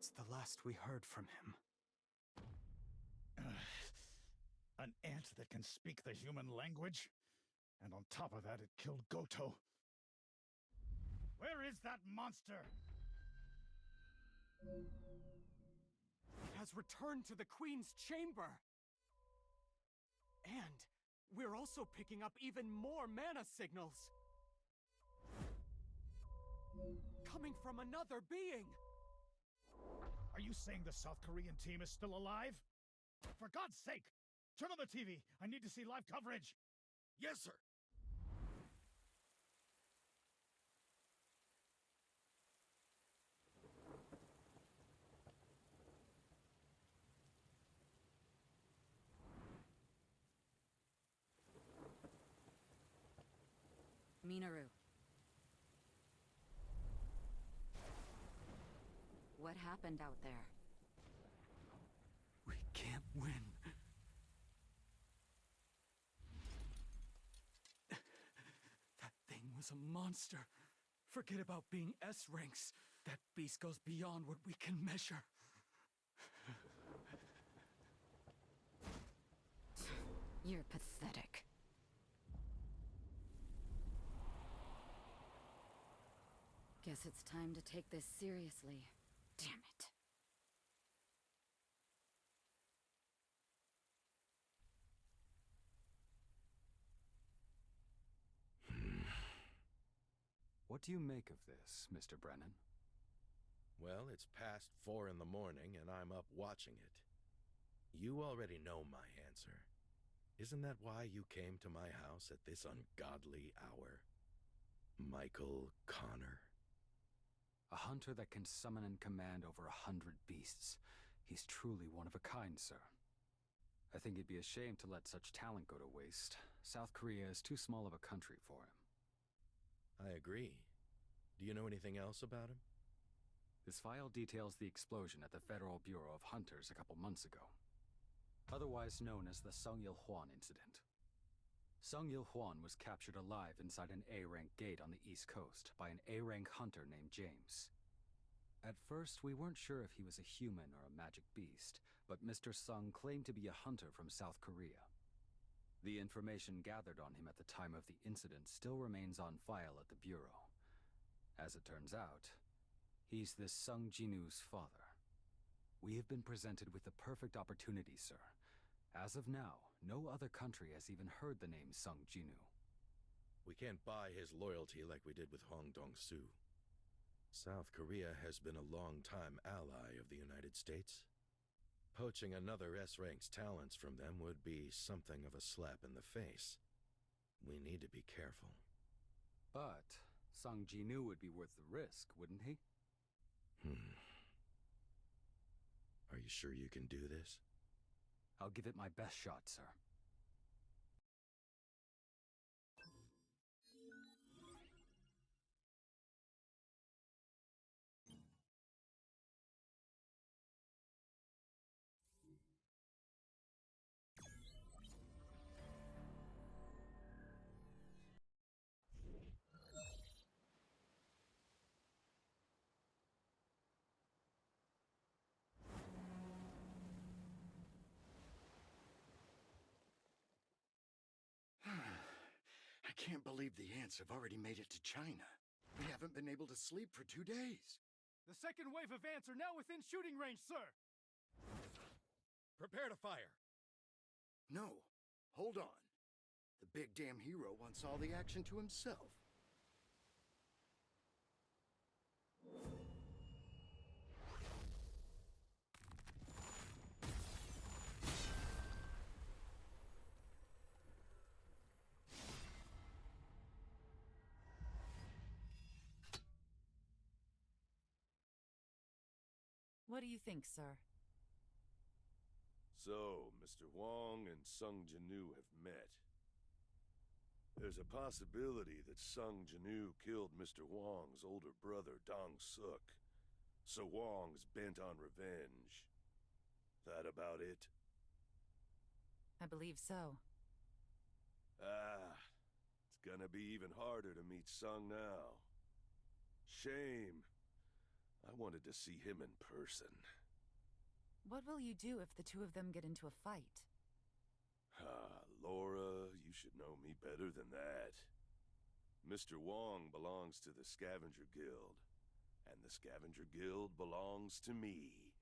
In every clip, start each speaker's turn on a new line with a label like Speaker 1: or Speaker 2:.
Speaker 1: That's the last we heard from him.
Speaker 2: An ant that can speak the human language? And on top of that, it killed Goto. Where is that monster?
Speaker 1: It has returned to the Queen's chamber! And we're also picking up even more mana signals! Coming from another being!
Speaker 2: Are you saying the South Korean team is still alive? For God's sake! Turn on the TV! I need to see live coverage!
Speaker 3: Yes, sir!
Speaker 4: Minoru. What happened out there?
Speaker 1: We can't win. That thing was a monster. Forget about being S ranks. That beast goes beyond what we can measure.
Speaker 4: You're pathetic. Guess it's time to take this seriously. Damn it.
Speaker 1: What do you make of this, Mr. Brennan?
Speaker 3: Well, it's past 4 in the morning and I'm up watching it. You already know my answer. Isn't that why you came to my house at this ungodly hour? Michael Connor?
Speaker 1: A hunter that can summon and command over 100 beasts. He's truly one of a kind, sir. I think it'd be a shame to let such talent go to waste. South Korea is too small of a country for him.
Speaker 3: I agree. Do you know anything else about him?
Speaker 1: This file details the explosion at the Federal Bureau of Hunters a couple months ago, otherwise known as the Sung-Il Hwan incident. Sung-Il Hwan was captured alive inside an A-rank gate on the East Coast by an A-rank hunter named James. At first, we weren't sure if he was a human or a magic beast, but Mr. Sung claimed to be a hunter from South Korea. The information gathered on him at the time of the incident still remains on file at the Bureau. As it turns out, he's this Sung Jinwoo's father. We have been presented with the perfect opportunity, sir. As of now, no other country has even heard the name Sung Jinwoo.
Speaker 3: We can't buy his loyalty like we did with Hong Dong-soo. South Korea has been a long-time ally of the United States. Poaching another S-rank's talents from them would be something of a slap in the face. We need to be careful.
Speaker 1: But Sung Jinwoo would be worth the risk, wouldn't he?
Speaker 3: Are you sure you can do this?
Speaker 1: I'll give it my best shot, sir.
Speaker 5: I can't believe the ants have already made it to China. We haven't been able to sleep for 2 days.
Speaker 2: The second wave of ants are now within shooting range, sir!
Speaker 3: Prepare to fire!
Speaker 5: No, hold on. The big damn hero wants all the action to himself.
Speaker 4: What do you think, sir?
Speaker 6: So, Mr. Wong and Sung Jinwoo have met. There's a possibility that Sung Jinwoo killed Mr. Wong's older brother, Dong Suk. So Wong's bent on revenge. That about it?
Speaker 4: I believe so.
Speaker 6: It's gonna be even harder to meet Sung now. Shame. I wanted to see him in person.
Speaker 7: What will you do if the two of them get into a fight?
Speaker 6: Ah, Laura, you should know me better than that. Mr. Wong belongs to the Scavenger Guild, and the Scavenger Guild belongs to me.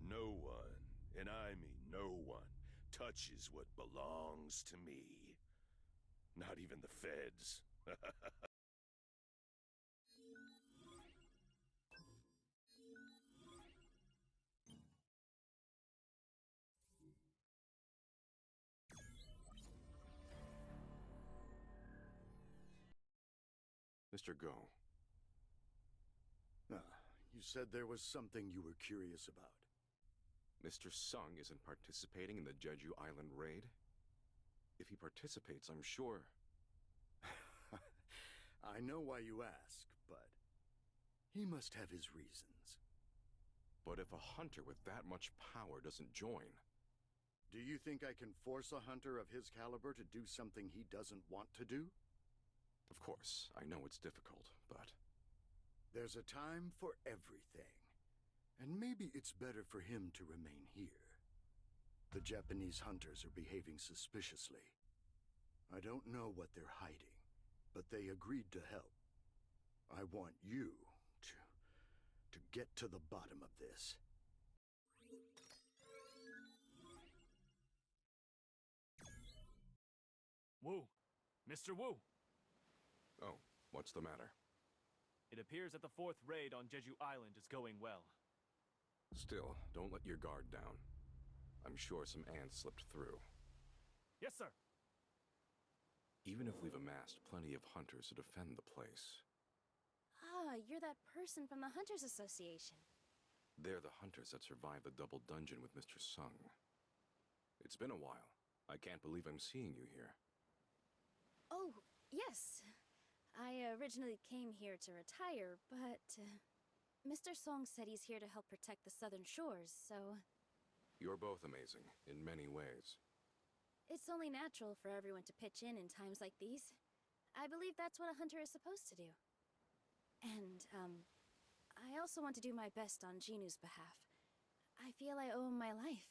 Speaker 6: No one, and I mean no one, touches what belongs to me. Not even the feds.
Speaker 8: Mr. Go.
Speaker 5: You said there was something you were curious about.
Speaker 8: Mr. Sung isn't participating in the Jeju Island raid? If he participates, I'm sure...
Speaker 5: I know why you ask, but he must have his reasons.
Speaker 8: But if a hunter with that much power doesn't join...
Speaker 5: Do you think I can force a hunter of his caliber to do something he doesn't want to do?
Speaker 8: Of course, I know it's difficult, but...
Speaker 5: There's a time for everything. And maybe it's better for him to remain here. The Japanese hunters are behaving suspiciously. I don't know what they're hiding, but they agreed to help. I want you to get to the bottom of this.
Speaker 9: Wu! Mr. Wu!
Speaker 8: Oh, what's the matter?
Speaker 9: It appears that the fourth raid on Jeju Island is going well.
Speaker 8: Still, don't let your guard down. I'm sure some ants slipped through.
Speaker 9: Yes, sir!
Speaker 8: Even if we've amassed plenty of hunters to defend the place...
Speaker 10: Ah, you're that person from the Hunters Association.
Speaker 8: They're the hunters that survived the double dungeon with Mr. Sung. It's been a while. I can't believe I'm seeing you here.
Speaker 10: Oh, yes. I originally came here to retire, but... Mr. Song said he's here to help protect the southern shores, so...
Speaker 8: You're both amazing, in many ways.
Speaker 10: It's only natural for everyone to pitch in times like these. I believe that's what a hunter is supposed to do. And, I also want to do my best on Jinwoo's behalf. I feel I owe him my life.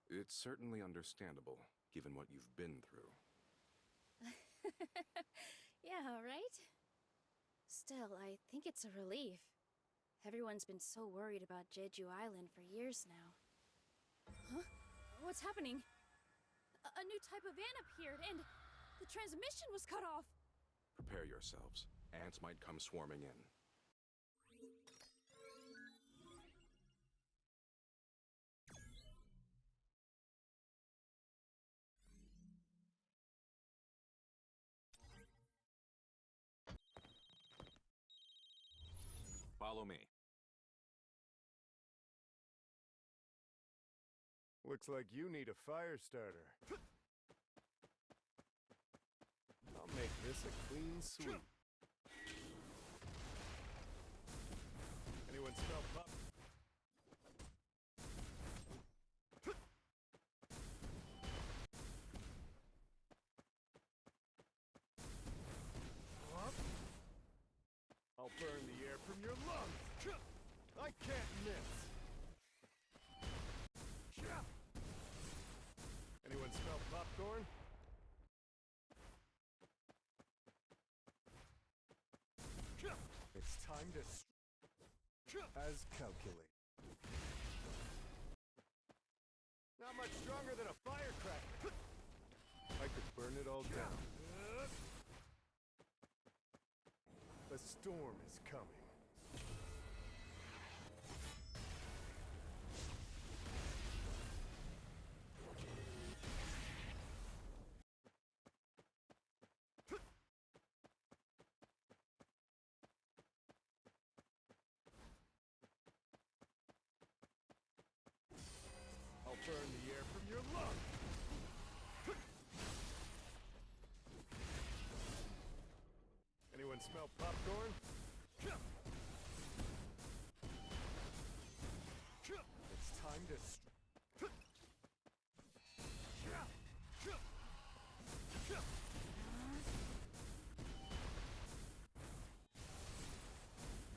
Speaker 8: It's certainly understandable, given what you've been through.
Speaker 10: Yeah, right? Still, I think it's a relief. Everyone's been so worried about Jeju Island for years now. Huh? What's happening? A new type of ant appeared, and the transmission was cut off!
Speaker 8: Prepare yourselves. Ants might come swarming in. Follow me.
Speaker 11: Looks like you need a fire starter. I'll make this a clean sweep. Anyone smell pop? I'll burn the air from your lungs. I can't miss. Anyone smell popcorn? It's time to... As calculated. Not much stronger than a firecracker. I could burn it all down. A storm is coming. I'll burn the air from your lungs. Anyone smell popcorn? It's time to...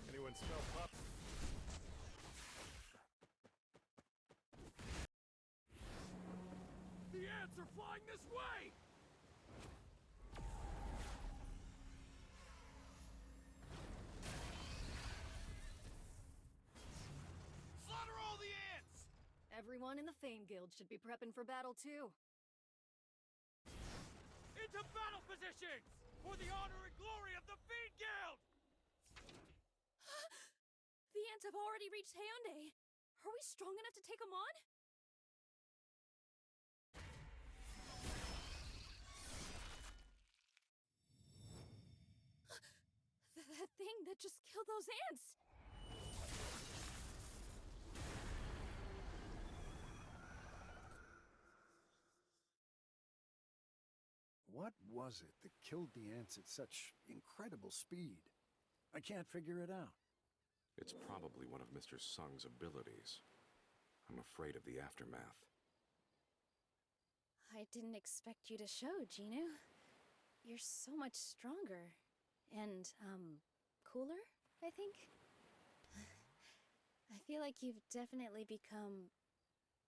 Speaker 11: Anyone
Speaker 9: going this way! Slaughter all the ants!
Speaker 12: Everyone in the Fame Guild should be prepping for battle too.
Speaker 9: Into battle positions! For the honor and glory of the Fiend Guild!
Speaker 10: The ants have already reached Hyundai. Are we strong enough to take them on? That thing that just killed those ants!
Speaker 2: What was it that killed the ants at such incredible speed? I can't figure it out.
Speaker 8: It's probably one of Mr. Sung's abilities. I'm afraid of the aftermath.
Speaker 10: I didn't expect you to show, Jinwoo. You're so much stronger. And, cooler, I think? I feel like you've definitely become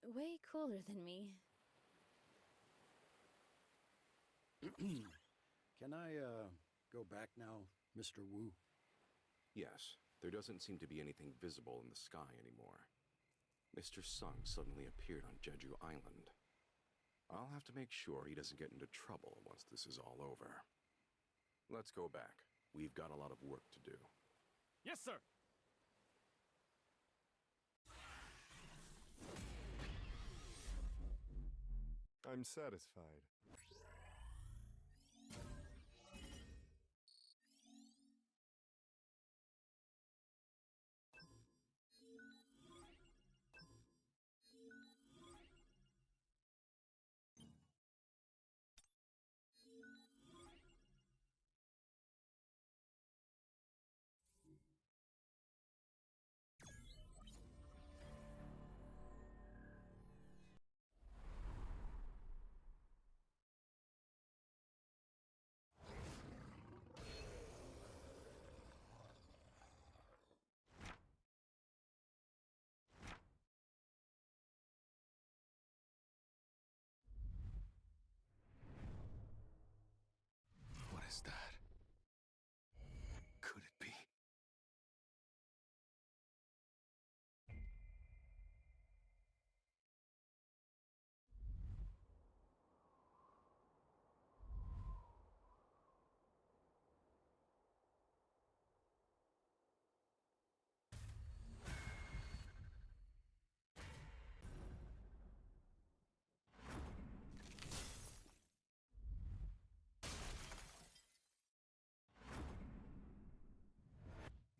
Speaker 10: way cooler than me.
Speaker 2: Can I, go back now, Mr. Wu?
Speaker 8: Yes, there doesn't seem to be anything visible in the sky anymore. Mr. Sung suddenly appeared on Jeju Island. I'll have to make sure he doesn't get into trouble once this is all over. Let's go back. We've got a lot of work to do.
Speaker 9: Yes, sir!
Speaker 11: I'm satisfied.
Speaker 1: What is that? Could it be?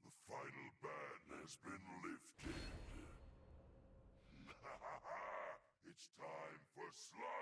Speaker 6: The final ban has been lifted. It's time for slaughter!